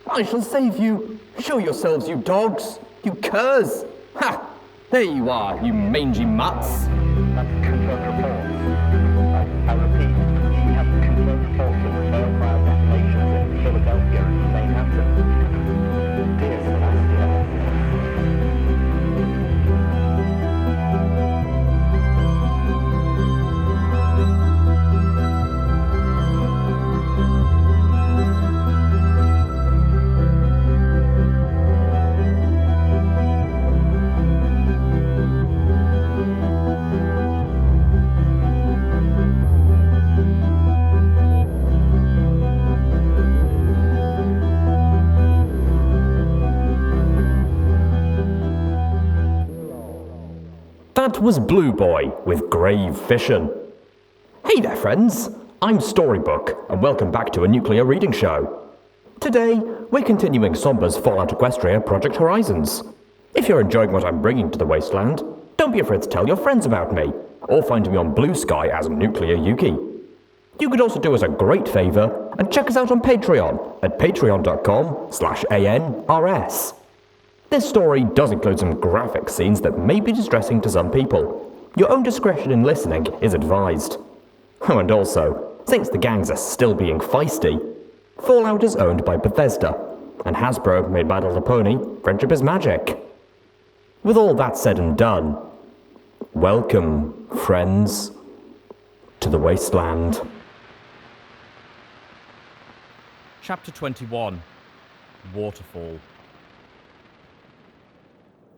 I shall save you. Show yourselves, you dogs. You curs. Ha! There you are, you mangy mutts. That's confirmed reports. I repeat, we have confirmed reports of failed fire detonations in Philadelphia and St. Hampton. Dear Celestia. That was Bloo Boi with Grave Fission. Hey there friends, I'm Storybook and welcome back to a nuclear reading show. Today, we're continuing Somber's Fallout Equestria Project Horizons. If you're enjoying what I'm bringing to the Wasteland, don't be afraid to tell your friends about me, or find me on Blue Sky as Nuclear Yuki. You could also do us a great favour and check us out on Patreon at patreon.com/ANRS. This story does include some graphic scenes that may be distressing to some people. Your own discretion in listening is advised. Oh, and also, since the gangs are still being feisty, Fallout is owned by Bethesda, and Hasbro made My Little Pony Friendship is Magic. With all that said and done, welcome, friends, to the Wasteland. Chapter 21, Waterfall.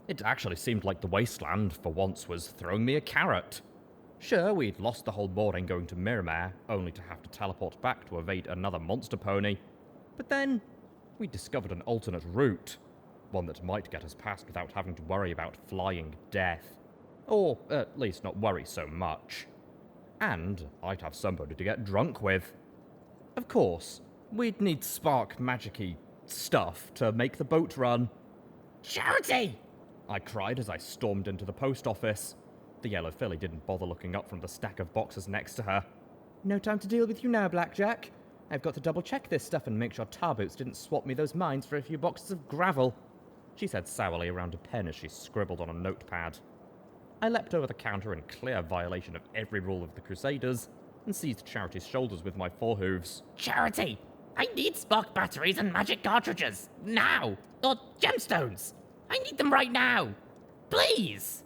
It actually seemed like the Wasteland, for once, was throwing me a carrot. Sure, we'd lost the whole morning going to Miramar, only to have to teleport back to evade another monster pony. But then, we discovered an alternate route. One that might get us past without having to worry about flying death. Or, at least not worry so much. And I'd have somebody to get drunk with. Of course, we'd need spark magic-y stuff to make the boat run. Charity! I cried as I stormed into the post office. The yellow filly didn't bother looking up from the stack of boxes next to her. No time to deal with you now, Blackjack. I've got to double-check this stuff and make sure tar boots didn't swap me those mines for a few boxes of gravel, she said sourly around a pen as she scribbled on a notepad. I leapt over the counter in clear violation of every rule of the Crusaders and seized Charity's shoulders with my forehooves. Charity! I need spark batteries and magic cartridges! Now! Or gemstones! I need them right now! Please!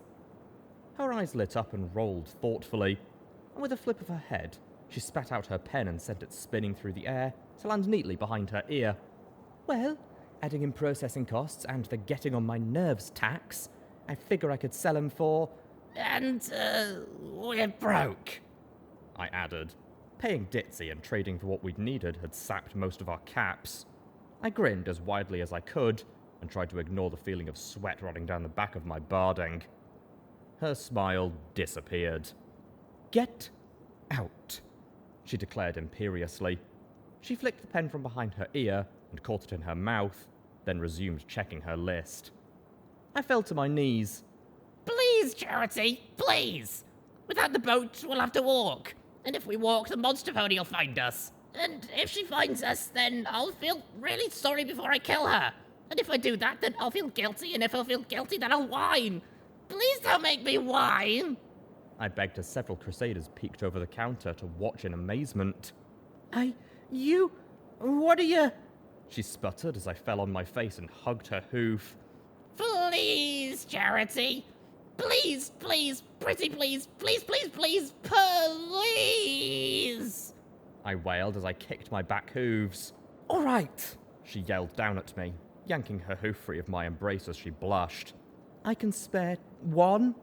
Her eyes lit up and rolled thoughtfully, and with a flip of her head, she spat out her pen and sent it spinning through the air to land neatly behind her ear. Well, adding in processing costs and the getting on my nerves tax, I figure I could sell 'em for... And, we're broke, I added. Paying ditzy and trading for what we'd needed had sapped most of our caps. I grinned as widely as I could, and tried to ignore the feeling of sweat running down the back of my barding. Her smile disappeared. Get out, she declared imperiously. She flicked the pen from behind her ear and caught it in her mouth, then resumed checking her list. I fell to my knees. Please, Charity, please! Without the boat, we'll have to walk. And if we walk, the monster pony will find us. And if she finds us, then I'll feel really sorry before I kill her. And if I do that, then I'll feel guilty, and if I'll feel guilty, then I'll whine. Please don't make me whine! I begged as several Crusaders peeked over the counter to watch in amazement. What are you... She sputtered as I fell on my face and hugged her hoof. Please, Charity! Please, please, pretty please, please, please, please, please! I wailed as I kicked my back hooves. All right, she yelled down at me, yanking her hoof free of my embrace as she blushed. I can spare one?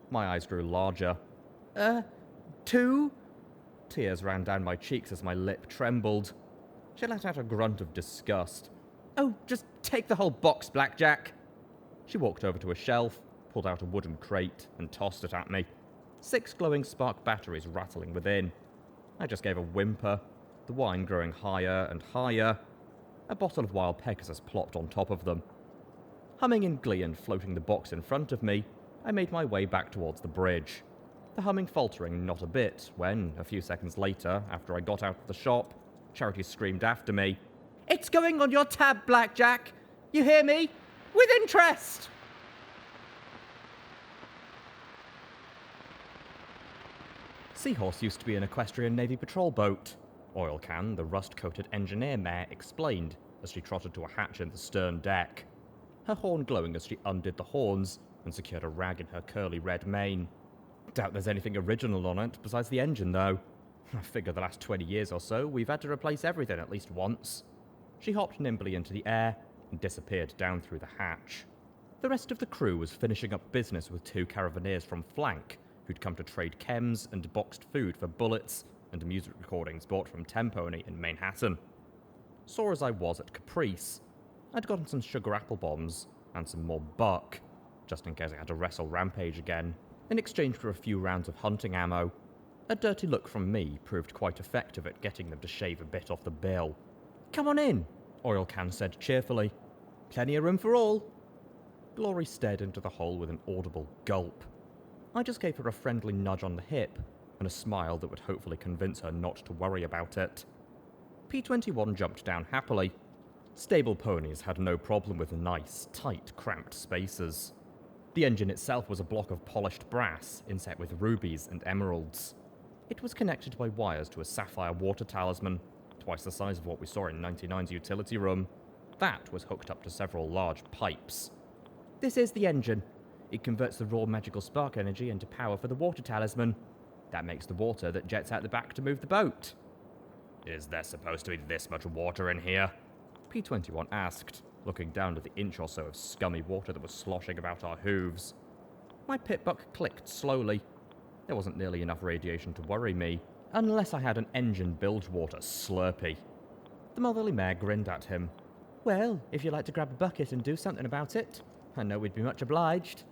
My eyes grew larger. Two? Tears ran down my cheeks as my lip trembled. She let out a grunt of disgust. Oh, just take the whole box, Blackjack. She walked over to a shelf, pulled out a wooden crate, and tossed it at me. 6 glowing spark batteries rattling within. I just gave a whimper, the wine growing higher and higher. A bottle of wild Pegasus plopped on top of them. Humming in glee and floating the box in front of me, I made my way back towards the bridge. The humming faltering not a bit when, a few seconds later, after I got out of the shop, Charity screamed after me. It's going on your tab, Blackjack. You hear me? With interest! Seahorse used to be an Equestrian Navy patrol boat. Oil Can, the rust-coated engineer mare, explained as she trotted to a hatch in the stern deck, her horn glowing as she undid the horns and secured a rag in her curly red mane. Doubt there's anything original on it besides the engine, though. I figure the last 20 years or so, we've had to replace everything at least once. She hopped nimbly into the air and disappeared down through the hatch. The rest of the crew was finishing up business with 2 caravaneers from Flank, who'd come to trade chems and boxed food for bullets and music recordings bought from Tempony in Manhattan. Sore as I was at Caprice, I'd gotten some sugar apple bombs and some more buck, just in case I had to wrestle Rampage again, in exchange for a few rounds of hunting ammo. A dirty look from me proved quite effective at getting them to shave a bit off the bill. "Come on in," Oil Can said cheerfully. "Plenty of room for all." Glory stared into the hole with an audible gulp. I just gave her a friendly nudge on the hip and a smile that would hopefully convince her not to worry about it. P-21 jumped down happily. Stable ponies had no problem with nice, tight, cramped spaces. The engine itself was a block of polished brass inset with rubies and emeralds. It was connected by wires to a sapphire water talisman, twice the size of what we saw in 99's utility room. That was hooked up to several large pipes. "This is the engine. It converts the raw magical spark energy into power for the water talisman. That makes the water that jets out the back to move the boat." "Is there supposed to be this much water in here?" P-21 asked, looking down at the inch or so of scummy water that was sloshing about our hooves. My pitbuck clicked slowly. There wasn't nearly enough radiation to worry me, unless I had an engine bilge water slurpee. The motherly mare grinned at him. "Well, if you'd like to grab a bucket and do something about it, I know we'd be much obliged."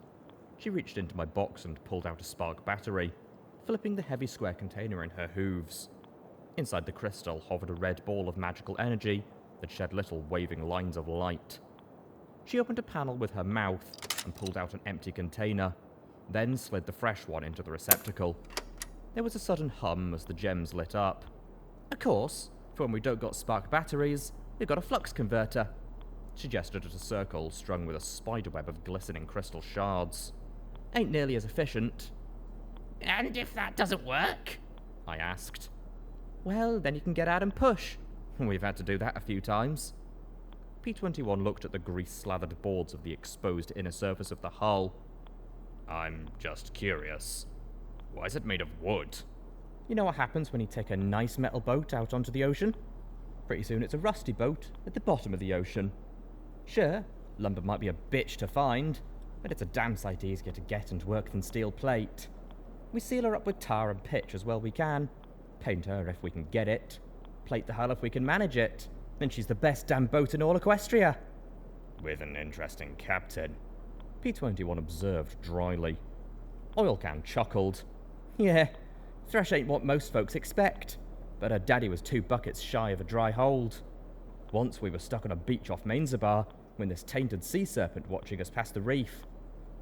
She reached into my box and pulled out a spark battery, flipping the heavy square container in her hooves. Inside the crystal hovered a red ball of magical energy that shed little waving lines of light. She opened a panel with her mouth and pulled out an empty container, then slid the fresh one into the receptacle. There was a sudden hum as the gems lit up. "Of course, for when we don't got spark batteries, we've got a flux converter." She gestured at a circle strung with a spiderweb of glistening crystal shards. "Ain't nearly as efficient." "And if that doesn't work?" I asked. "Well, then you can get out and push. We've had to do that a few times." P-21 looked at the grease-slathered boards of the exposed inner surface of the hull. "I'm just curious. Why is it made of wood?" "You know what happens when you take a nice metal boat out onto the ocean? Pretty soon it's a rusty boat at the bottom of the ocean. Sure, lumber might be a bitch to find, but it's a damn sight easier to get and work than steel plate. We seal her up with tar and pitch as well we can, paint her if we can get it, plate the hull if we can manage it, then she's the best damn boat in all Equestria." "With an interesting captain," P-21 observed dryly. Oil Can chuckled. "Yeah, Thrush ain't what most folks expect, but her daddy was 2 buckets shy of a dry hold. Once we were stuck on a beach off Mainzabar when this tainted sea serpent watching us past the reef.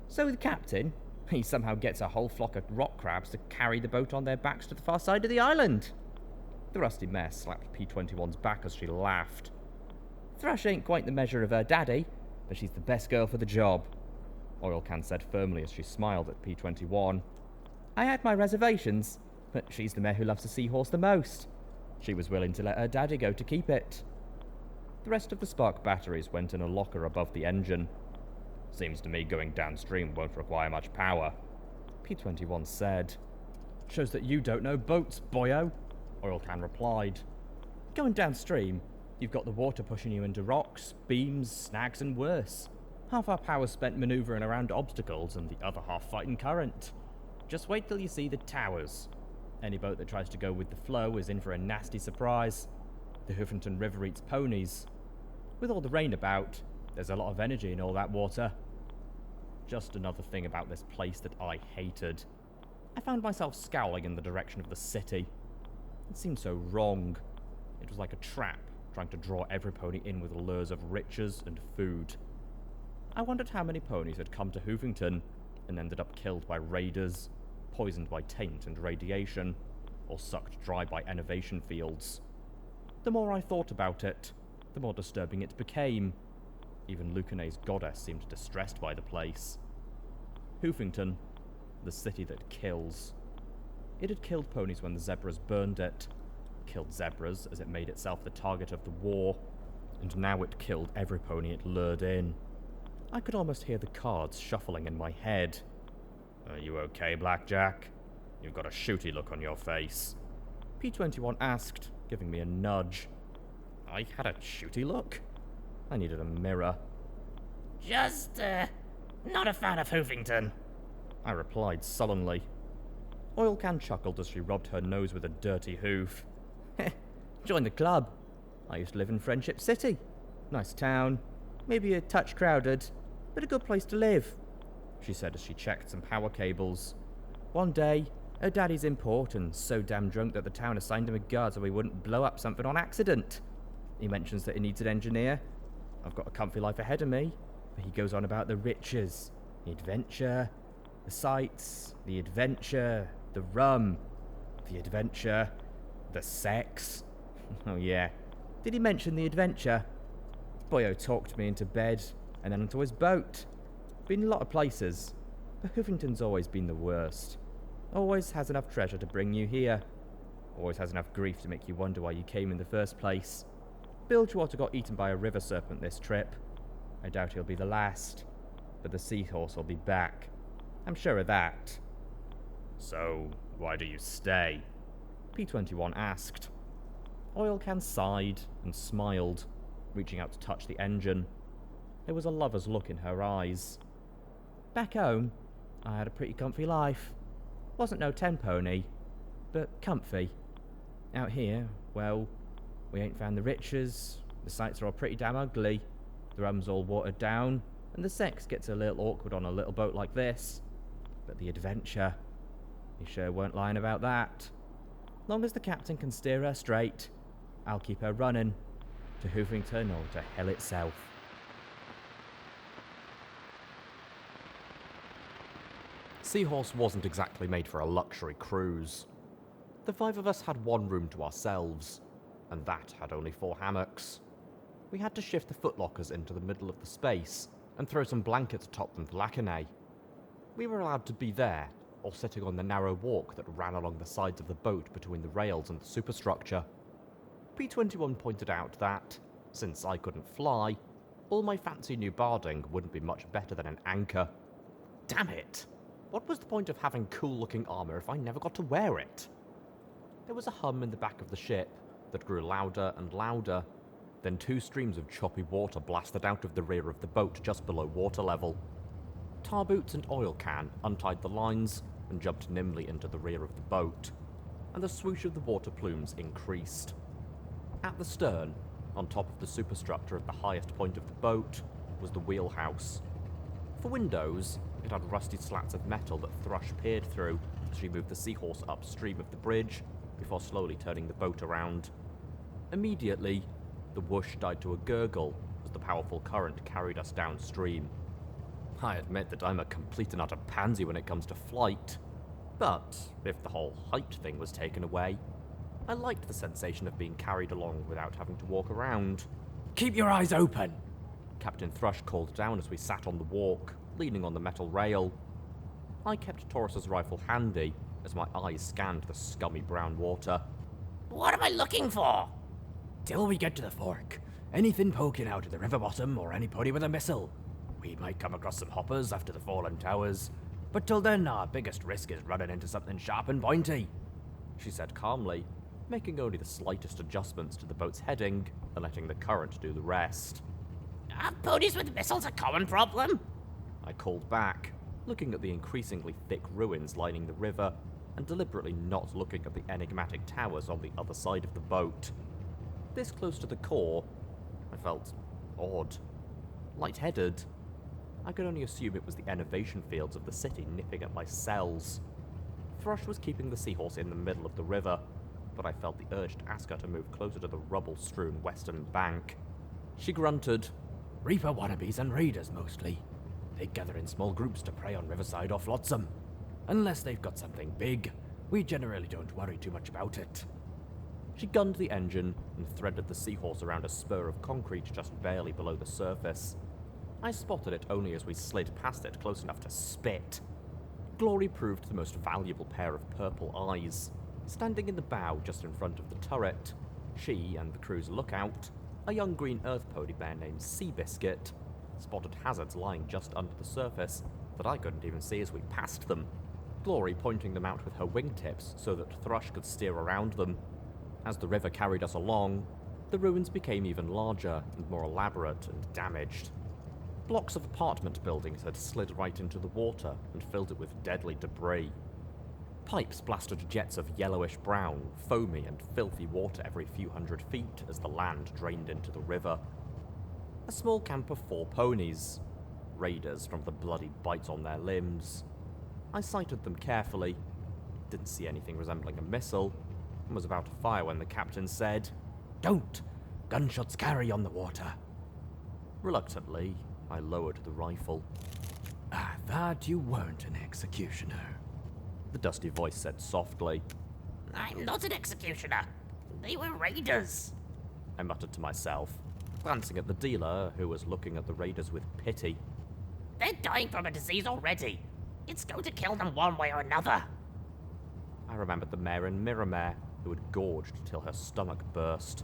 So the captain, he somehow gets a whole flock of rock crabs to carry the boat on their backs to the far side of the island." The rusty mare slapped P-21's back as she laughed. "Thrush ain't quite the measure of her daddy, but she's the best girl for the job," Oil Can said firmly as she smiled at P-21. "I had my reservations, but she's the mare who loves the Seahorse the most. She was willing to let her daddy go to keep it." The rest of the spark batteries went in a locker above the engine. "Seems to me going downstream won't require much power," P-21 said. "Shows that you don't know boats, boyo," Oil Can replied. "Going downstream, you've got the water pushing you into rocks, beams, snags and worse. Half our power's spent manoeuvring around obstacles and the other half fighting current. Just wait till you see the towers. Any boat that tries to go with the flow is in for a nasty surprise. The Hoofington River eats ponies. With all the rain about, there's a lot of energy in all that water." Just another thing about this place that I hated. I found myself scowling in the direction of the city. It seemed so wrong. It was like a trap, trying to draw every pony in with lures of riches and food. I wondered how many ponies had come to Hoofington and ended up killed by raiders, poisoned by taint and radiation, or sucked dry by innovation fields. The more I thought about it, the more disturbing it became. Even Lucanay's goddess seemed distressed by the place. Hoofington, the city that kills. It had killed ponies when the zebras burned it, killed zebras as it made itself the target of the war, and now it killed every pony it lured in. I could almost hear the cards shuffling in my head. Are you okay, Blackjack? You've got a shooty look on your face. P21 asked, giving me a nudge. I had a shooty look? I needed a mirror. Just, not a fan of Hoofington. I replied sullenly. Oil Can chuckled as she rubbed her nose with a dirty hoof. Join the club. I used to live in Friendship City. Nice town. Maybe a touch crowded, but a good place to live, she said as she checked some power cables. One day, her daddy's in port and so damn drunk that the town assigned him a guard so he wouldn't blow up something on accident. He mentions that he needs an engineer. I've got a comfy life ahead of me, but he goes on about the riches, the adventure, the sights, the adventure, the rum, the adventure, the sex. Oh yeah, did he mention the adventure? Boyo talked me into bed and then onto his boat. Been a lot of places, but Hoofington's always been the worst. Always has enough treasure to bring you here. Always has enough grief to make you wonder why you came in the first place. Bilgewater got eaten by a river serpent this trip. I doubt he'll be the last, but the Seahorse will be back. I'm sure of that. So, why do you stay? P21 asked. Oil Can sighed and smiled, reaching out to touch the engine. There was a lover's look in her eyes. Back home, I had a pretty comfy life. Wasn't no 10 pony, but comfy. Out here, well, we ain't found the riches, the sights are all pretty damn ugly, the rum's all watered down, and the sex gets a little awkward on a little boat like this. But the adventure, you sure weren't lying about that. Long as the captain can steer her straight, I'll keep her running, to Hoofington or to hell itself. Seahorse wasn't exactly made for a luxury cruise. The 5 of us had one room to ourselves, and that had only 4 hammocks. We had to shift the footlockers into the middle of the space and throw some blankets atop them for Lacanay. We were allowed to be there, or sitting on the narrow walk that ran along the sides of the boat between the rails and the superstructure. P21 pointed out that, since I couldn't fly, all my fancy new barding wouldn't be much better than an anchor. Damn it! What was the point of having cool-looking armour if I never got to wear it? There was a hum in the back of the ship that grew louder and louder. Then 2 streams of choppy water blasted out of the rear of the boat just below water level. Tar Boots and Oil Can untied the lines and jumped nimbly into the rear of the boat, and the swoosh of the water plumes increased. At the stern, on top of the superstructure at the highest point of the boat, was the wheelhouse. For windows, it had rusty slats of metal that Thrush peered through as she moved the Seahorse upstream of the bridge before slowly turning the boat around. Immediately, the whoosh died to a gurgle as the powerful current carried us downstream. I admit that I'm a complete and utter pansy when it comes to flight, but if the whole height thing was taken away, I liked the sensation of being carried along without having to walk around. "Keep your eyes open!" Captain Thrush called down as we sat on the walk, leaning on the metal rail. I kept Taurus's rifle handy as my eyes scanned the scummy brown water. What am I looking for? Till we get to the fork, anything poking out of the river bottom or anybody with a missile. We might come across some hoppers after the fallen towers, but till then our biggest risk is running into something sharp and pointy, she said calmly, making only the slightest adjustments to the boat's heading and letting the current do the rest. Are ponies with missiles a common problem? I called back, looking at the increasingly thick ruins lining the river and deliberately not looking at the enigmatic towers on the other side of the boat. This close to the core, I felt odd, lightheaded. I could only assume it was the enervation fields of the city nipping at my cells. Thrush was keeping the Seahorse in the middle of the river, but I felt the urge to ask her to move closer to the rubble-strewn western bank. She grunted. Reaper wannabes and raiders mostly. They gather in small groups to prey on Riverside or Flotsam. Unless they've got something big, we generally don't worry too much about it. She gunned the engine and threaded the Seahorse around a spur of concrete just barely below the surface. I spotted it only as we slid past it close enough to spit. Glory proved the most valuable pair of purple eyes. Standing in the bow just in front of the turret, she and the crew's lookout, a young green earth pony bear named Seabiscuit, spotted hazards lying just under the surface that I couldn't even see as we passed them, Glory pointing them out with her wingtips so that Thrush could steer around them. As the river carried us along, the ruins became even larger and more elaborate and damaged. Blocks of apartment buildings had slid right into the water and filled it with deadly debris. Pipes blasted jets of yellowish brown, foamy and filthy water every few hundred feet as the land drained into the river. A small camp of 4 ponies, raiders from the bloody bites on their limbs. I sighted them carefully, didn't see anything resembling a missile, and was about to fire when the captain said, "Don't! Gunshots carry on the water." Reluctantly, I lowered the rifle. "I thought you weren't an executioner," the dusty voice said softly. I'm not an executioner. They were raiders. I muttered to myself, glancing at the dealer, who was looking at the raiders with pity. They're dying from a disease already. It's going to kill them one way or another. I remembered the mare in Mirror, who had gorged till her stomach burst.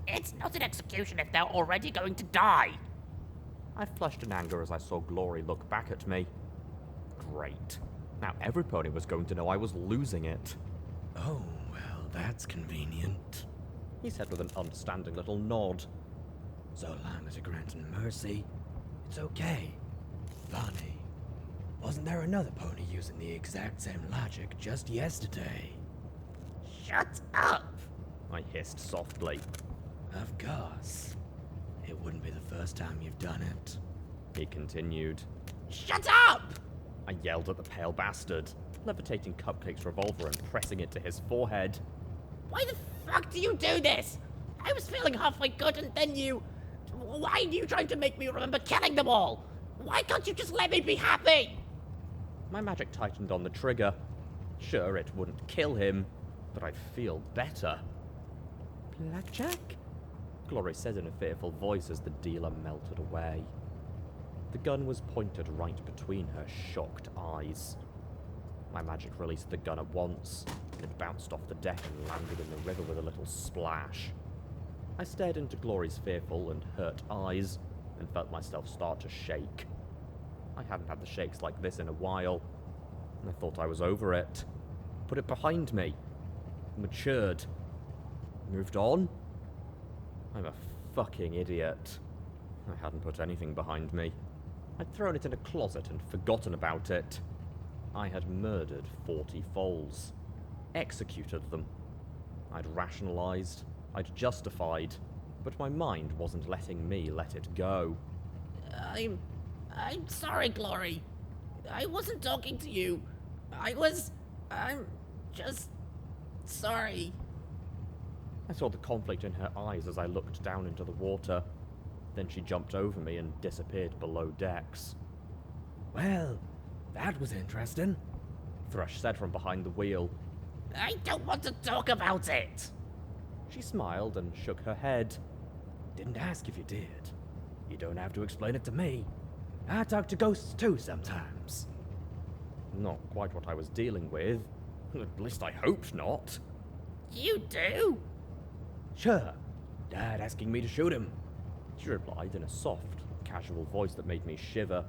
It's not an execution if they're already going to die. I flushed in anger as I saw Glory look back at me. Great. Now every pony was going to know I was losing it. "Oh, well, that's convenient. He said with an understanding little nod. So long as you're granting mercy, it's okay. Funny, wasn't there another pony using the exact same logic just yesterday?" Shut up. I hissed softly. "Of course. It wouldn't be the first time you've done it." He continued. Shut up! I yelled at the pale bastard, levitating Cupcake's revolver and pressing it to his forehead. Why the fuck do you do this? I was feeling halfway good and then you... Why are you trying to make me remember killing them all? Why can't you just let me be happy? My magic tightened on the trigger. Sure, it wouldn't kill him, but I'd feel better. "Blackjack?" Glory said in a fearful voice as the dealer melted away. The gun was pointed right between her shocked eyes. My magic released the gun at once, and it bounced off the deck and landed in the river with a little splash. I stared into Glory's fearful and hurt eyes, and felt myself start to shake. I hadn't had the shakes like this in a while, and I thought I was over it. Put it behind me. Matured. Moved on. I'm a fucking idiot. I hadn't put anything behind me. I'd thrown it in a closet and forgotten about it. I had murdered 40 foals. Executed them. I'd rationalized. I'd justified. But my mind wasn't letting me let it go. I'm sorry, Glory. I wasn't talking to you. I'm just sorry. I saw the conflict in her eyes as I looked down into the water. Then she jumped over me and disappeared below decks. "Well, that was interesting." Thrush said from behind the wheel. I don't want to talk about it. She smiled and shook her head. "Didn't ask if you did. You don't have to explain it to me. I talk to ghosts too sometimes." Not quite what I was dealing with. At least I hoped not. You do? "Sure. Dad asking me to shoot him." She replied in a soft, casual voice that made me shiver.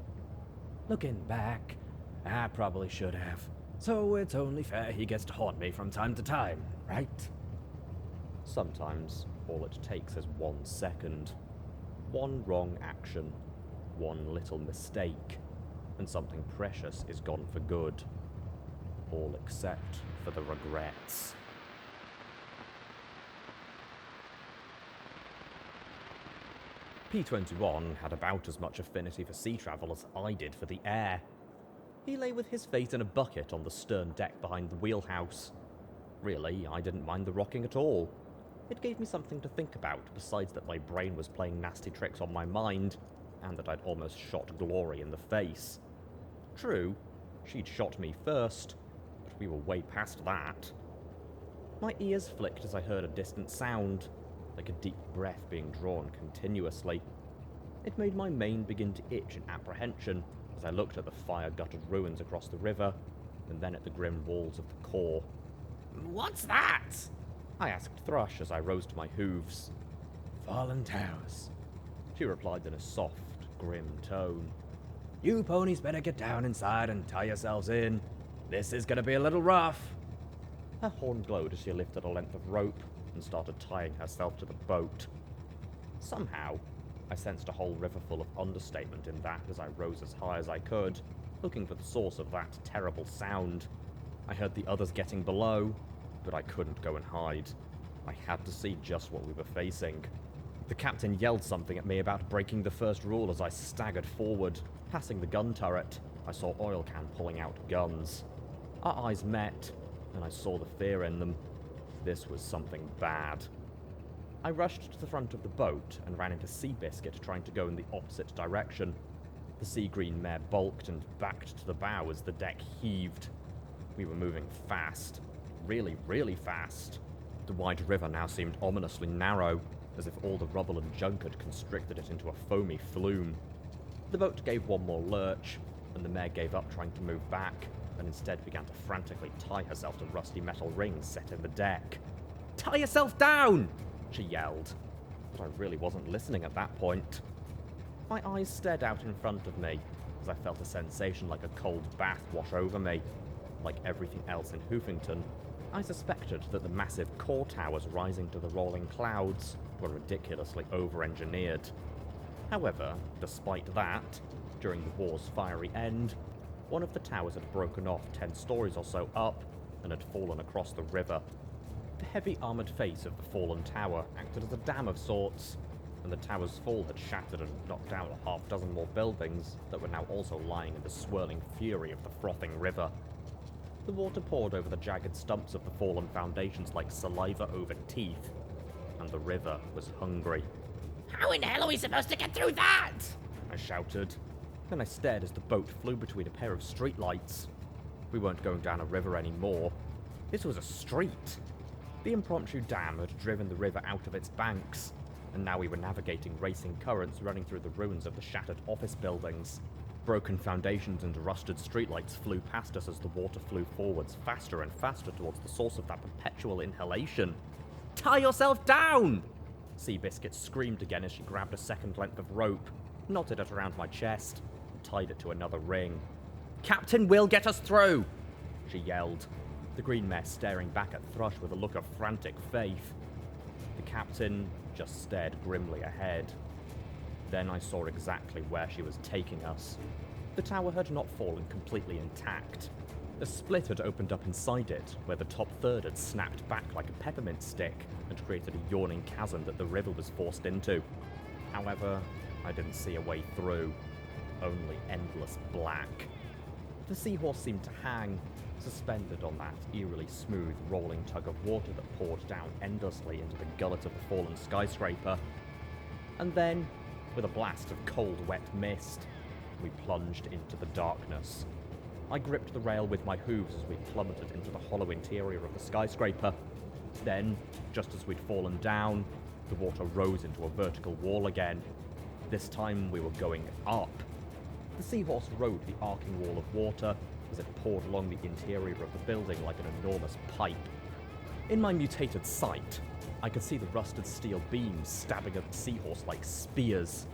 "Looking back, I probably should have. So it's only fair he gets to haunt me from time to time, right?" Sometimes, all it takes is 1 second. One wrong action. One little mistake. And something precious is gone for good. All except for the regrets. P-21 had about as much affinity for sea travel as I did for the air. He lay with his face in a bucket on the stern deck behind the wheelhouse. Really, I didn't mind the rocking at all. It gave me something to think about, besides that my brain was playing nasty tricks on my mind, and that I'd almost shot Glory in the face. True, she'd shot me first, but we were way past that. My ears flicked as I heard a distant sound, like a deep breath being drawn continuously. It made my mane begin to itch in apprehension as I looked at the fire-gutted ruins across the river, and then at the grim walls of the core. What's that? I asked Thrush as I rose to my hooves. Fallen towers. She replied in a soft, grim tone. You ponies better get down inside and tie yourselves in. This is gonna be a little rough. Her horn glowed as she lifted a length of rope and started tying herself to the boat. Somehow, I sensed a whole river full of understatement in that as I rose as high as I could, looking for the source of that terrible sound. I heard the others getting below, but I couldn't go and hide. I had to see just what we were facing. The captain yelled something at me about breaking the first rule as I staggered forward. Passing the gun turret, I saw Oil Can pulling out guns. Our eyes met, and I saw the fear in them. This was something bad. I rushed to the front of the boat and ran into Seabiscuit, trying to go in the opposite direction. The sea-green mare balked and backed to the bow as the deck heaved. We were moving fast. Really, really fast. The wide river now seemed ominously narrow, as if all the rubble and junk had constricted it into a foamy flume. The boat gave one more lurch, and the mare gave up trying to move back, and instead began to frantically tie herself to rusty metal rings set in the deck. "Tie yourself down!" she yelled, but I really wasn't listening at that point. My eyes stared out in front of me as I felt a sensation like a cold bath wash over me. Like everything else in Hoofington, I suspected that the massive core towers rising to the rolling clouds were ridiculously over-engineered. However, despite that, during the war's fiery end, one of the towers had broken off 10 stories or so up and had fallen across the river. The heavy armoured face of the fallen tower acted as a dam of sorts, and the tower's fall had shattered and knocked out a half dozen more buildings that were now also lying in the swirling fury of the frothing river. The water poured over the jagged stumps of the fallen foundations like saliva over teeth, and the river was hungry. How in hell are we supposed to get through that? I shouted. Then I stared as the boat flew between a pair of streetlights. We weren't going down a river anymore. This was a street. The impromptu dam had driven the river out of its banks, and now we were navigating racing currents running through the ruins of the shattered office buildings. Broken foundations and rusted streetlights flew past us as the water flew forwards faster and faster towards the source of that perpetual inhalation. "Tie yourself down!" Seabiscuit screamed again as she grabbed a second length of rope, knotted it around my chest, and tied it to another ring. "Captain will get us through!" she yelled, the green mare staring back at Thrush with a look of frantic faith. The captain just stared grimly ahead. Then I saw exactly where she was taking us. The tower had not fallen completely intact. A split had opened up inside it, where the top third had snapped back like a peppermint stick and created a yawning chasm that the river was forced into. However, I didn't see a way through. Only endless black. The Seahorse seemed to hang, suspended on that eerily smooth, rolling tug of water that poured down endlessly into the gullet of the fallen skyscraper. And then, with a blast of cold, wet mist, we plunged into the darkness. I gripped the rail with my hooves as we plummeted into the hollow interior of the skyscraper. Then, just as we'd fallen down, the water rose into a vertical wall again. This time we were going up. The Seahorse rode the arcing wall of water as it poured along the interior of the building like an enormous pipe. In my mutated sight, I could see the rusted steel beams stabbing at the Seahorse like spears.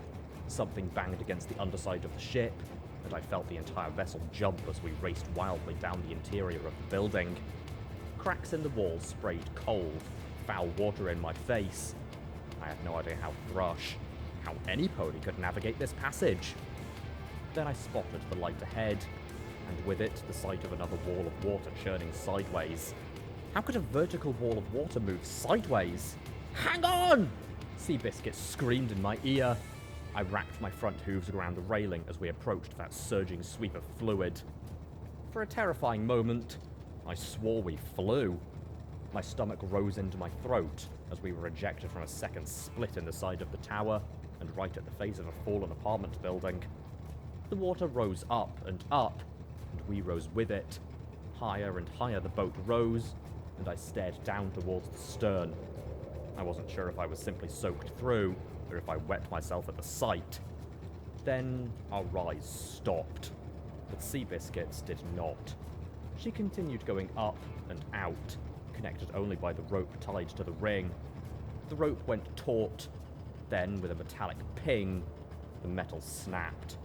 Something banged against the underside of the ship, and I felt the entire vessel jump as we raced wildly down the interior of the building. Cracks in the walls sprayed cold, foul water in my face. I had no idea how any pony could navigate this passage. Then I spotted the light ahead, and with it the sight of another wall of water churning sideways. How could a vertical wall of water move sideways? "Hang on!" Seabiscuit screamed in my ear. I racked my front hooves around the railing as we approached that surging sweep of fluid. For a terrifying moment, I swore we flew. My stomach rose into my throat as we were ejected from a second split in the side of the tower and right at the face of a fallen apartment building. The water rose up, and we rose with it. Higher and higher the boat rose, and I stared down towards the stern. I wasn't sure if I was simply soaked through, or if I wet myself at the sight. Then our rise stopped, but Seabiscuit's did not. She continued going up and out, connected only by the rope tied to the ring. The rope went taut, then with a metallic ping, the metal snapped.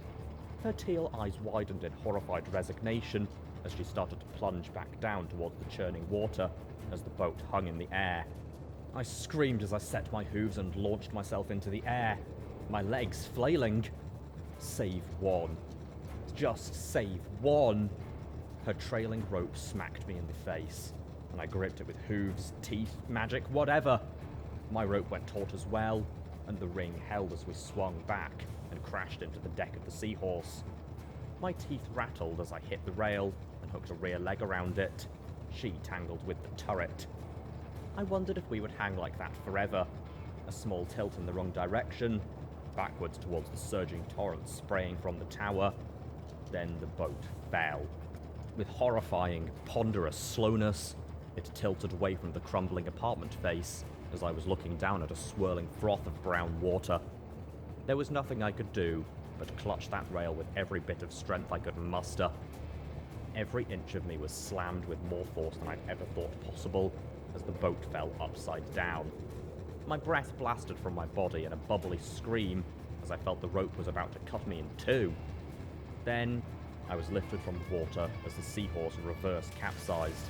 Her teal eyes widened in horrified resignation as she started to plunge back down towards the churning water as the boat hung in the air. I screamed as I set my hooves and launched myself into the air, my legs flailing. Save one. Just save one. Her trailing rope smacked me in the face, and I gripped it with hooves, teeth, magic, whatever. My rope went taut as well, and the ring held as we swung back and crashed into the deck of the Seahorse. My teeth rattled as I hit the rail and hooked a rear leg around it. She tangled with the turret. I wondered if we would hang like that forever. A small tilt in the wrong direction, backwards towards the surging torrent spraying from the tower. Then the boat fell. With horrifying, ponderous slowness, it tilted away from the crumbling apartment face as I was looking down at a swirling froth of brown water. There was nothing I could do but clutch that rail with every bit of strength I could muster. Every inch of me was slammed with more force than I'd ever thought possible as the boat fell upside down. My breath blasted from my body in a bubbly scream as I felt the rope was about to cut me in two. Then I was lifted from the water as the Seahorse reverse capsized,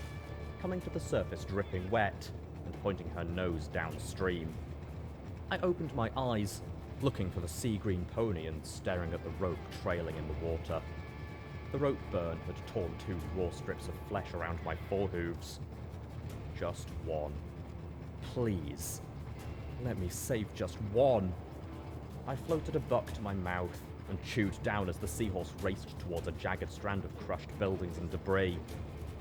coming to the surface dripping wet and pointing her nose downstream. I opened my eyes, looking for the sea-green pony and staring at the rope trailing in the water. The rope burn had torn 2 raw strips of flesh around my forehooves. Just one. Please. Let me save just one. I floated a buck to my mouth and chewed down as the Seahorse raced towards a jagged strand of crushed buildings and debris.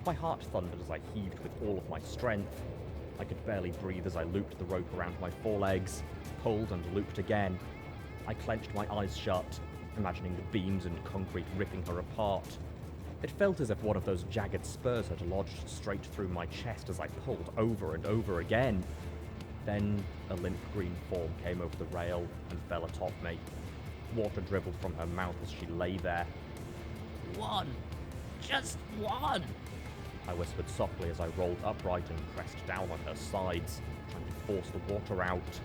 My heart thundered as I heaved with all of my strength. I could barely breathe as I looped the rope around my forelegs, pulled and looped again. I clenched my eyes shut, imagining the beams and concrete ripping her apart. It felt as if one of those jagged spurs had lodged straight through my chest as I pulled over and over again. Then a limp green form came over the rail and fell atop me. Water dribbled from her mouth as she lay there. One. Just one. I whispered softly as I rolled upright and pressed down on her sides, trying to force the water out.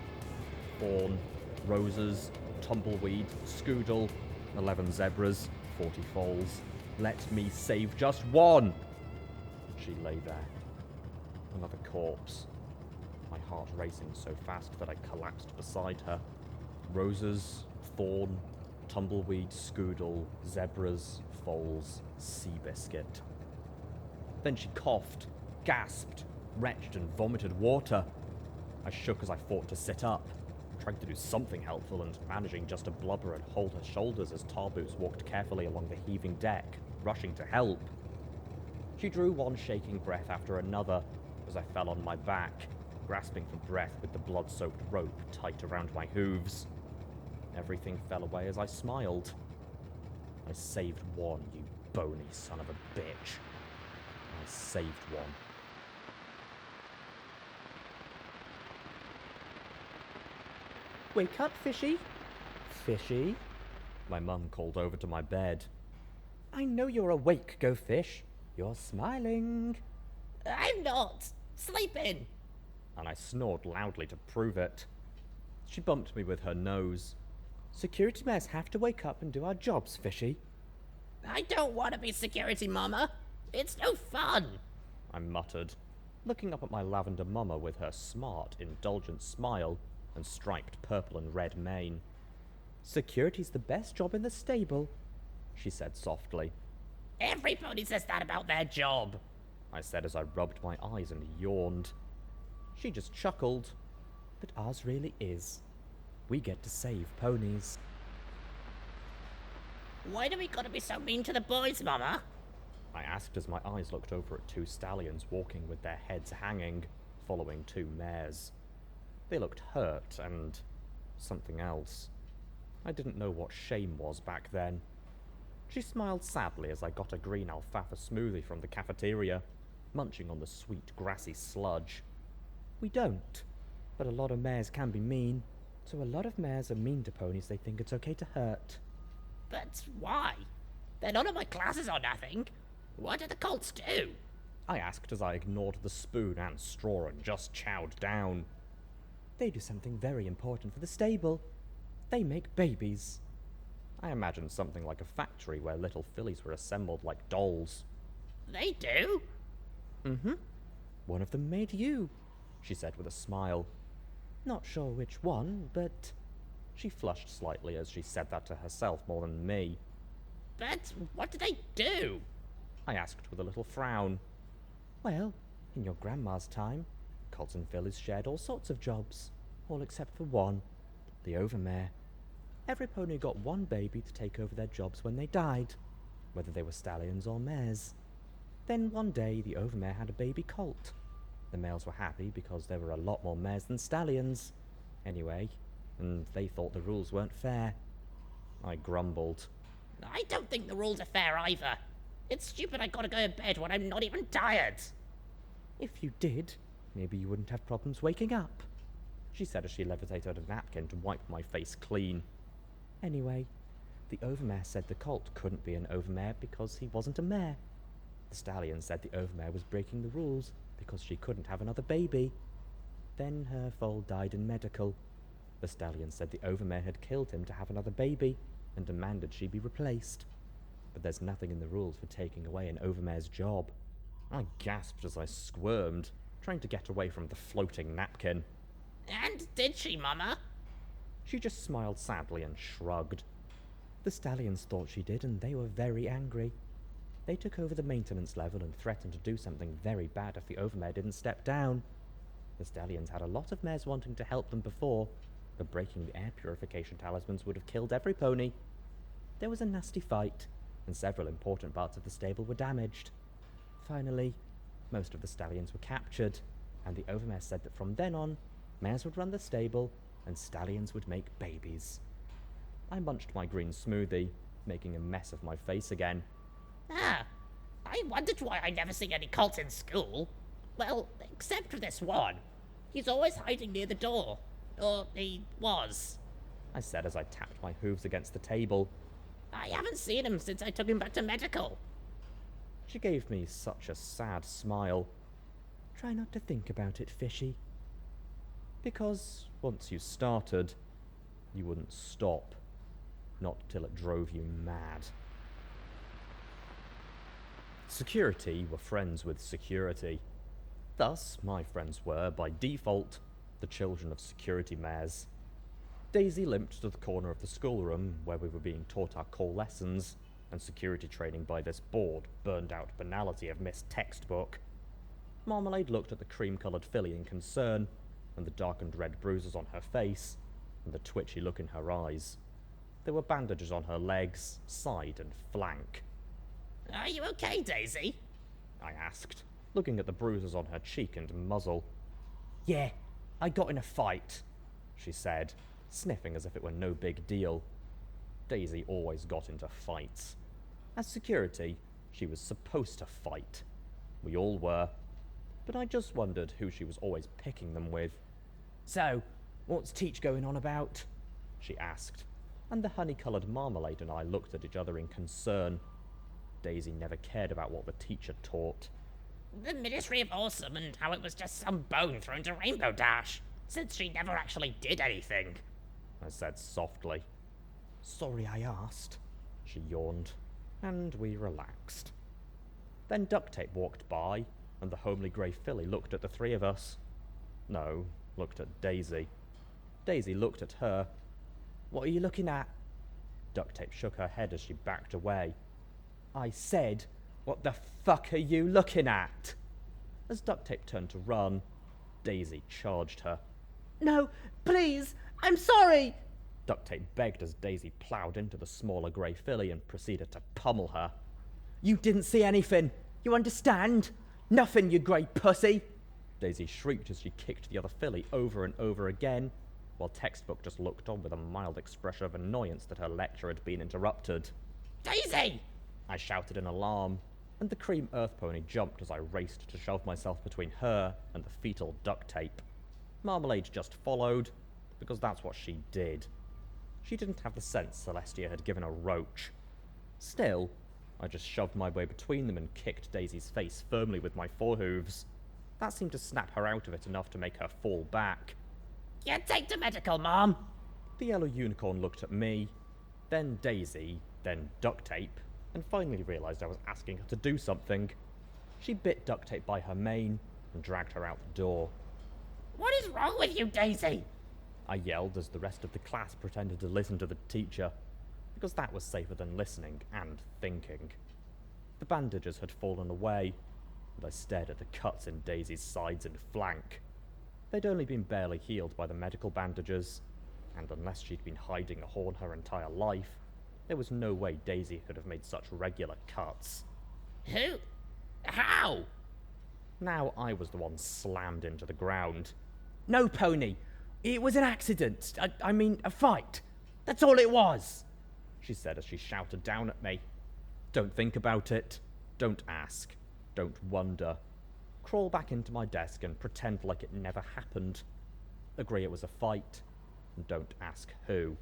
Fawn, roses, tumbleweed, scoodle, 11 zebras, 40 foals. Let me save just one! She lay there. Another corpse. My heart racing so fast that I collapsed beside her. Roses, fawn, tumbleweed, scoodle, zebras, foals, Seabiscuit. Then she coughed, gasped, retched and vomited water. I shook as I fought to sit up, trying to do something helpful and managing just to blubber and hold her shoulders as Tarboots walked carefully along the heaving deck, rushing to help. She drew one shaking breath after another as I fell on my back, grasping for breath with the blood-soaked rope tight around my hooves. Everything fell away as I smiled. I saved one, you bony son of a bitch. I saved one. Wake up, Fishy. Fishy? My mum called over to my bed. I know you're awake, Go Fish. You're smiling. I'm not. Sleeping. And I snored loudly to prove it. She bumped me with her nose. Security mares have to wake up and do our jobs, Fishy. I don't want to be security, Mama. It's no fun. I muttered, looking up at my lavender mama with her smart, indulgent smile and striped purple and red mane. Security's the best job in the stable, she said softly. Everybody says that about their job, I said as I rubbed my eyes and yawned. She just chuckled. But ours really is. We get to save ponies. Why do we gotta be so mean to the boys, Mama? I asked as my eyes looked over at 2 stallions walking with their heads hanging, following 2 mares. They looked hurt and something else. I didn't know what shame was back then. She smiled sadly as I got a green alfalfa smoothie from the cafeteria. munching on the sweet grassy sludge. We don't, but a lot of mares can be mean. So a lot of mares are mean to ponies they think it's okay to hurt. But why? They're none of my classes or nothing. What do the colts do? I asked as I ignored the spoon and straw and just chowed down. They do something very important for the stable. They make babies. I imagined something like a factory where little fillies were assembled like dolls. They do? Mm-hmm. One of them made you, she said with a smile. Not sure which one, but... She flushed slightly as she said that to herself more than me. But what do they do? I asked with a little frown. Well, in your grandma's time, colts and fillies shared all sorts of jobs, all except for one, the overmare. Every pony got one baby to take over their jobs when they died, whether they were stallions or mares. Then one day the overmare had a baby colt. The males were happy because there were a lot more mares than stallions. Anyway, and they thought the rules weren't fair. I grumbled. I don't think the rules are fair either. It's stupid I gotta go to bed when I'm not even tired. If you did, maybe you wouldn't have problems waking up, she said as she levitated a napkin to wipe my face clean. Anyway, the overmare said the colt couldn't be an overmare because he wasn't a mare. The stallion said the overmare was breaking the rules because she couldn't have another baby. Then her foal died in medical. The stallion said the overmare had killed him to have another baby and demanded she be replaced. But there's nothing in the rules for taking away an overmare's job. I gasped as I squirmed, trying to get away from the floating napkin. And did she, Mama? She just smiled sadly and shrugged. The stallions thought she did, and they were very angry. They took over the maintenance level and threatened to do something very bad if the overmare didn't step down. The stallions had a lot of mares wanting to help them before, but breaking the air purification talismans would have killed every pony. There was a nasty fight, and several important parts of the stable were damaged. Finally, most of the stallions were captured, and the overmare said that from then on, mares would run the stable, and stallions would make babies. I munched my green smoothie, making a mess of my face again. Ah, I wondered why I never see any colts in school. Well, except for this one. He's always hiding near the door. Or he was. I said as I tapped my hooves against the table. I haven't seen him since I took him back to medical. She gave me such a sad smile. Try not to think about it, Fishy. Because once you started, you wouldn't stop. Not till it drove you mad. Security were friends with security. Thus, my friends were, by default, the children of security mares. Daisy limped to the corner of the schoolroom where we were being taught our core lessons and security training by this bored, burned-out banality of Miss Textbook. Marmalade looked at the cream-coloured filly in concern, and the darkened red bruises on her face, and the twitchy look in her eyes. There were bandages on her legs, side and flank. Are you okay, Daisy? I asked, looking at the bruises on her cheek and muzzle. Yeah, I got in a fight, she said, sniffing as if it were no big deal. Daisy always got into fights. As security, she was supposed to fight. We all were. But I just wondered who she was always picking them with. So, what's Teach going on about? She asked, and the honey-coloured Marmalade and I looked at each other in concern. Daisy never cared about what the teacher taught. The Ministry of Awesome and how it was just some bone thrown to Rainbow Dash, since she never actually did anything. I said softly. Sorry I asked, she yawned, and we relaxed. Then Duct Tape walked by, and the homely grey filly looked at the three of us. No, looked at Daisy. Daisy looked at her. What are you looking at? Duct Tape shook her head as she backed away. I said, what the fuck are you looking at? As Duct Tape turned to run, Daisy charged her. No, please, I'm sorry! Duct Tape begged as Daisy ploughed into the smaller grey filly and proceeded to pummel her. You didn't see anything, you understand? Nothing, you grey pussy! Daisy shrieked as she kicked the other filly over and over again, while Textbook just looked on with a mild expression of annoyance that her lecture had been interrupted. Daisy! I shouted in alarm. and the cream earth pony jumped as I raced to shove myself between her and the fetal duct tape. Marmalade just followed, because that's what she did. She didn't have the sense Celestia had given a roach. Still, I just shoved my way between them and kicked Daisy's face firmly with my forehooves. That seemed to snap her out of it enough to make her fall back. Get take to medical, Mom. The yellow unicorn looked at me, then Daisy, then duct tape, and finally realised I was asking her to do something. She bit duct tape by her mane and dragged her out the door. What is wrong with you, Daisy? I yelled as the rest of the class pretended to listen to the teacher, because that was safer than listening and thinking. The bandages had fallen away, and I stared at the cuts in Daisy's sides and flank. They'd only been barely healed by the medical bandages, and unless she'd been hiding a horn her entire life, there was no way Daisy could have made such regular cuts. Who? How? Now I was the one slammed into the ground. No, Pony. It was an accident. I mean, a fight. That's all it was, she said as she shouted down at me. Don't think about it. Don't ask. Don't wonder. Crawl back into my desk and pretend like it never happened. Agree it was a fight. And don't ask who.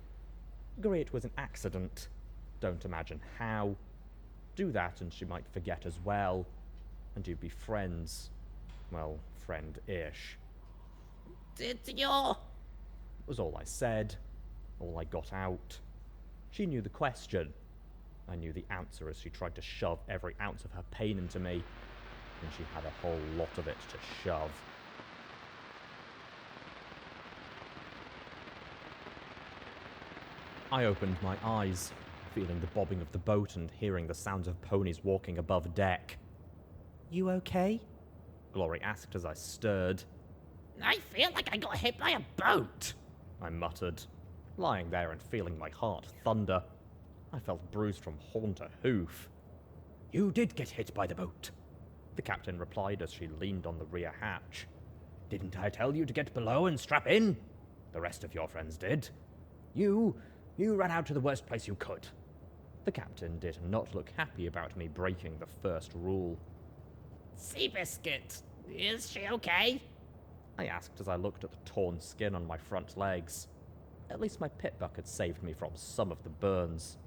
Agree it was an accident. Don't imagine how. Do that and she might forget as well. And you'd be friends. Well, friend-ish. Did your... Was all I said. All I got out. She knew the question. I knew the answer as she tried to shove every ounce of her pain into me. And she had a whole lot of it to shove. I opened my eyes, feeling the bobbing of the boat and hearing the sounds of ponies walking above deck. You okay? Glory asked as I stirred. I feel like I got hit by a boat. I muttered, lying there and feeling my heart thunder. I felt bruised from horn to hoof. You did get hit by the boat, the captain replied as she leaned on the rear hatch. Didn't I tell you to get below and strap in? The rest of your friends did. You ran out to the worst place you could. The captain did not look happy about me breaking the first rule. Seabiscuit, is she okay? I asked as I looked at the torn skin on my front legs. At least my pit bucket saved me from some of the burns.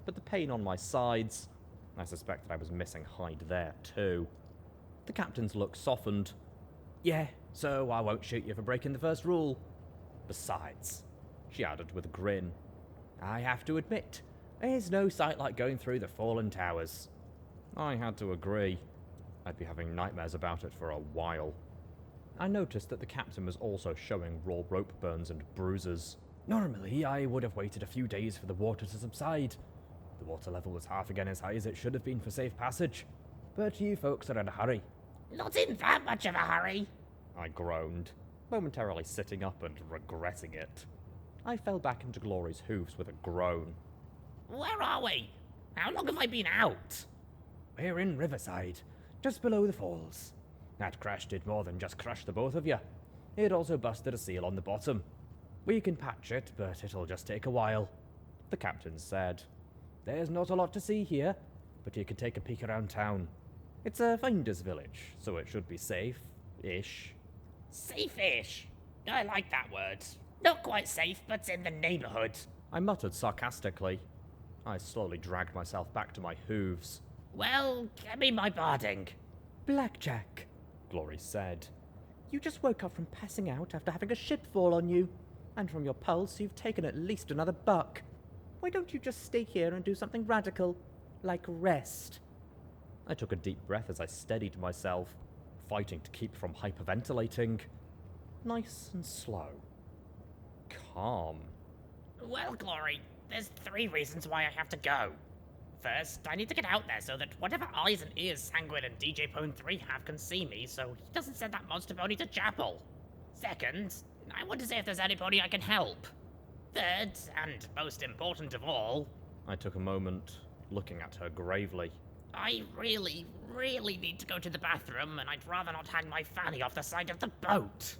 But the pain on my sides, I suspected I was missing hide there too. The captain's look softened. Yeah, so I won't shoot you for breaking the first rule. Besides, she added with a grin, I have to admit, there's no sight like going through the fallen towers. I had to agree. I'd be having nightmares about it for a while. I noticed that the captain was also showing raw rope burns and bruises. Normally, I would have waited a few days for the water to subside. The water level was half again as high as it should have been for safe passage. But you folks are in a hurry. Not in that much of a hurry. I groaned, momentarily sitting up and regretting it. I fell back into Glory's hoofs with a groan. Where are we? How long have I been out? We're in Riverside, just below the falls. That crash did more than just crush the both of you. It also busted a seal on the bottom. We can patch it, but it'll just take a while, the captain said. There's not a lot to see here, but you can take a peek around town. It's a finder's village, so it should be safe-ish. Safe-ish? I like that word. Not quite safe, but in the neighborhood. I muttered sarcastically. I slowly dragged myself back to my hooves. Well, get me my barding. Blackjack, Glory said. You just woke up from passing out after having a ship fall on you. And from your pulse, you've taken at least another buck. Why don't you just stay here and do something radical, like rest? I took a deep breath as I steadied myself, fighting to keep from hyperventilating. Nice and slow. Calm. Well, Glory, there's 3 reasons why I have to go. First, I need to get out there so that whatever eyes and ears Sanguine and DJ Pone 3 have can see me, so he doesn't send that monster pony to chapel. Second, I want to see if there's anybody I can help. Third, and most important of all... I took a moment, looking at her gravely. I really, really need to go to the bathroom, and I'd rather not hang my fanny off the side of the boat.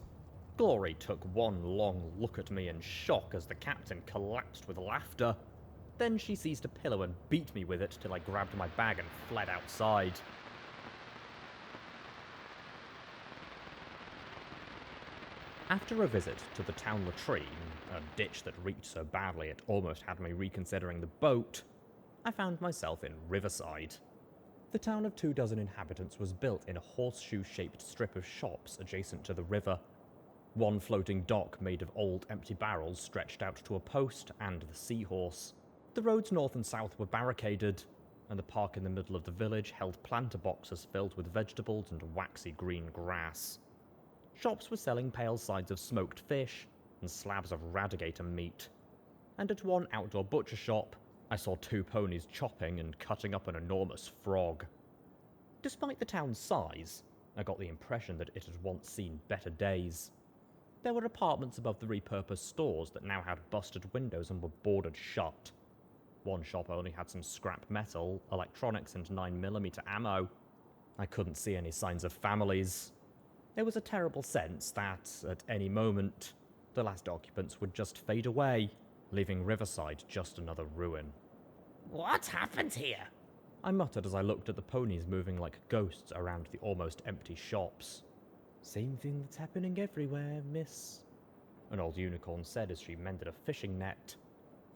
Glory took one long look at me in shock as the captain collapsed with laughter. Then she seized a pillow and beat me with it till I grabbed my bag and fled outside. After a visit to the town latrine, a ditch that reeked so badly it almost had me reconsidering the boat, I found myself in Riverside. The town of 24 inhabitants was built in a horseshoe-shaped strip of shops adjacent to the river. One floating dock made of old empty barrels stretched out to a post and the Seahorse. The roads north and south were barricaded, and the park in the middle of the village held planter boxes filled with vegetables and waxy green grass. Shops were selling pale sides of smoked fish and slabs of radigator meat. And at one outdoor butcher shop, I saw 2 ponies chopping and cutting up an enormous frog. Despite the town's size, I got the impression that it had once seen better days. There were apartments above the repurposed stores that now had busted windows and were boarded shut. One shop only had some scrap metal, electronics, and 9mm ammo. I couldn't see any signs of families. There was a terrible sense that, at any moment, the last occupants would just fade away, leaving Riverside just another ruin. What happened here? I muttered as I looked at the ponies moving like ghosts around the almost empty shops. Same thing that's happening everywhere, miss, an old unicorn said as she mended a fishing net.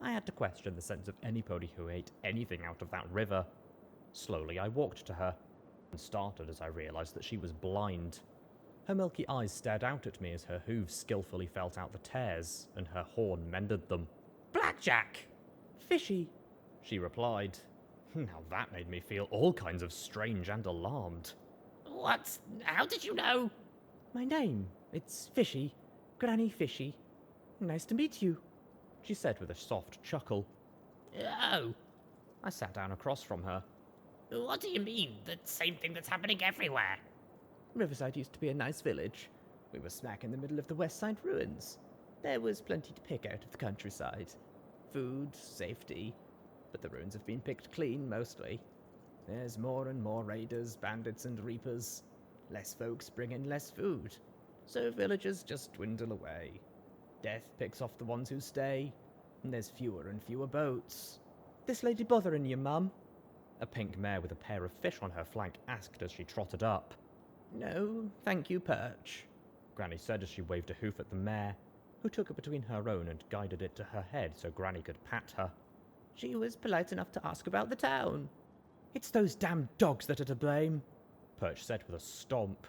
I had to question the sense of any pony who ate anything out of that river. Slowly I walked to her, and started as I realized that she was blind. Her milky eyes stared out at me as her hooves skillfully felt out the tears, and her horn mended them. Blackjack! Fishy, she replied. Now that made me feel all kinds of strange and alarmed. What? How did you know? My name, it's Fishy, Granny Fishy. Nice to meet you, she said with a soft chuckle. Oh, I sat down across from her. what do you mean, the same thing that's happening everywhere? Riverside used to be a nice village. We were smack in the middle of the West Side ruins. There was plenty to pick out of the countryside. Food, safety, but the ruins have been picked clean, mostly. There's more and more raiders, bandits, and reapers. Less folks bring in less food, so villagers just dwindle away. Death picks off the ones who stay, and there's fewer and fewer boats. This lady bothering you, Mum? A pink mare with a pair of fish on her flank asked as she trotted up. No, thank you, Perch, Granny said as she waved a hoof at the mare, who took it between her own and guided it to her head so Granny could pat her. She was polite enough to ask about the town. It's those damn dogs that are to blame, Perch said with a stomp.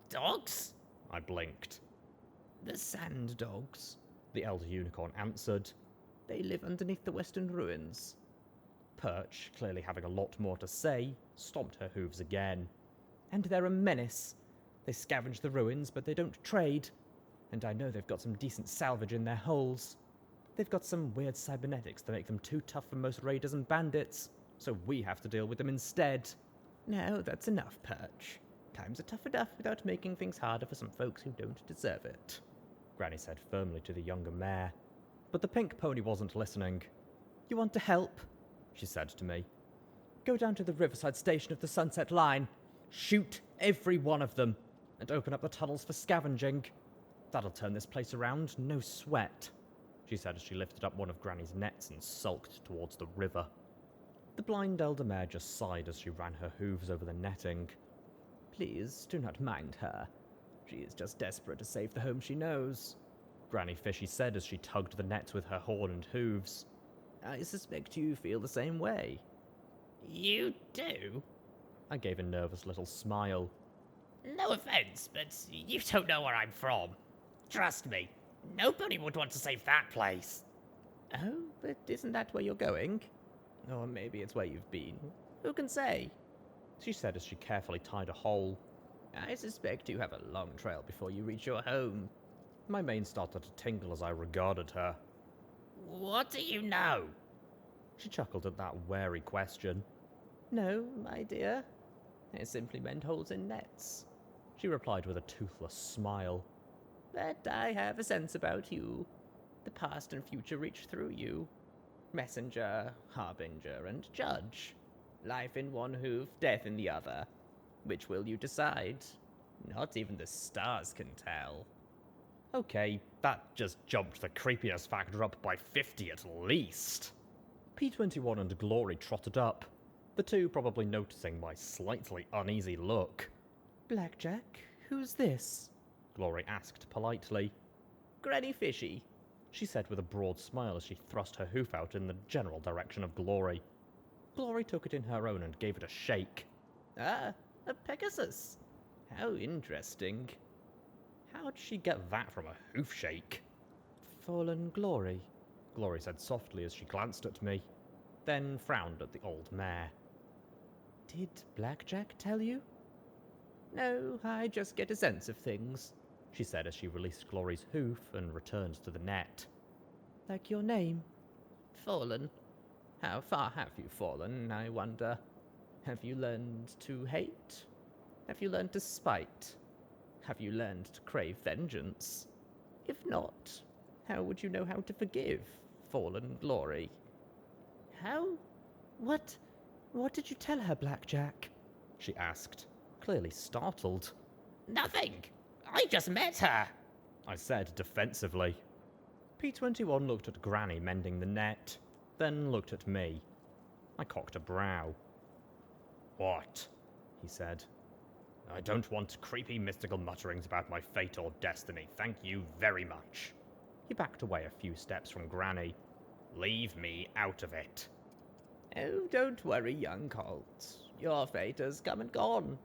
Dogs? I blinked. The sand dogs, The elder unicorn answered. they live underneath the western ruins. Perch, clearly having a lot more to say, stomped her hooves again. And they're a menace. They scavenge the ruins, but they don't trade. And I know they've got some decent salvage in their holes. They've got some weird cybernetics that make them too tough for most raiders and bandits, so we have to deal with them instead. Now that's enough, Perch. Times are tough enough without making things harder for some folks who don't deserve it, Granny said firmly to the younger mare. But the pink pony wasn't listening. You want to help? She said to me. Go down to the Riverside station of the Sunset Line. Shoot every one of them, and open up the tunnels for scavenging. That'll turn this place around, no sweat, she said as she lifted up one of Granny's nets and sulked towards the river. The blind elder mare just sighed as she ran her hooves over the netting. Please do not mind her. She is just desperate to save the home she knows, Granny Fishy said as she tugged the nets with her horn and hooves. I suspect you feel the same way. You do? I gave a nervous little smile. No offense, but you don't know where I'm from. Trust me, nobody would want to save that place. Oh, but isn't that where you're going? Or maybe it's where you've been. Who can say? She said as she carefully tied a hole. I suspect you have a long trail before you reach your home. My mane started to tingle as I regarded her. What do you know? She chuckled at that wary question. No, my dear. I simply mend holes in nets, she replied with a toothless smile. But I have a sense about you. The past and future reach through you. Messenger, harbinger, and judge. Life in one hoof, death in the other. Which will you decide? Not even the stars can tell. Okay, that just jumped the creepiness factor up by 50 at least. P21 and Glory trotted up, the two probably noticing my slightly uneasy look. Blackjack, who's this? Glory asked politely. Granny Fishy. She said with a broad smile as she thrust her hoof out in the general direction of Glory. Glory took it in her own and gave it a shake. Ah, a Pegasus. How interesting. How'd she get that from a hoof shake? Fallen Glory. Glory said softly as she glanced at me, then frowned at the old mare. Did Blackjack tell you? No, I just get a sense of things, she said as she released Glory's hoof and returned to the net. Like your name. Fallen. How far have you fallen, I wonder? Have you learned to hate? Have you learned to spite? Have you learned to crave vengeance? If not, how would you know how to forgive, Fallen Glory? How? What did you tell her, Blackjack? She asked, clearly startled. Nothing! I just met her! I said defensively. P21 looked at Granny mending the net, then looked at me. I cocked a brow. What? He said. I don't want creepy mystical mutterings about my fate or destiny, thank you very much. He backed away a few steps from Granny. Leave me out of it. Oh, don't worry, young colt. Your fate has come and gone.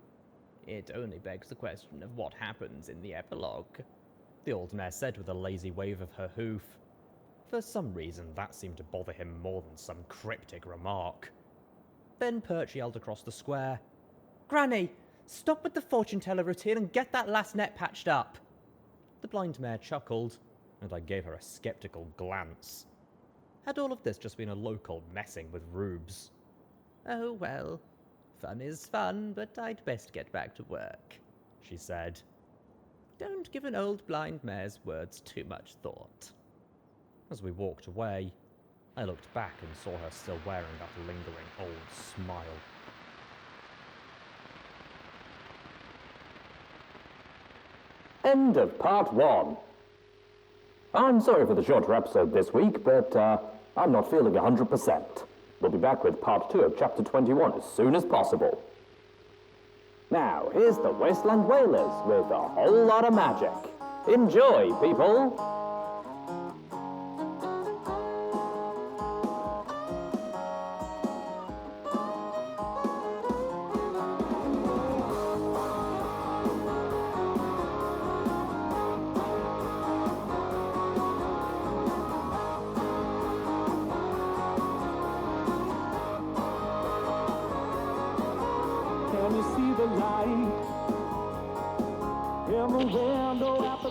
It only begs the question of what happens in the epilogue, the old mare said with a lazy wave of her hoof. For some reason, that seemed to bother him more than some cryptic remark. Then Perch yelled across the square, Granny, stop with the fortune teller routine and get that last net patched up. The blind mare chuckled, and I gave her a skeptical glance. Had all of this just been a local messing with rubes? Oh, well, fun is fun, but I'd best get back to work, she said. Don't give an old blind mare's words too much thought. As we walked away, I looked back and saw her still wearing that lingering old smile. End of part 1. I'm sorry for the shorter episode this week, but I'm not feeling 100%. We'll be back with part 2 of chapter 21 as soon as possible. Now, here's the Wasteland Wailers with a whole lot of magic. Enjoy, people! Can you see the light in the window at the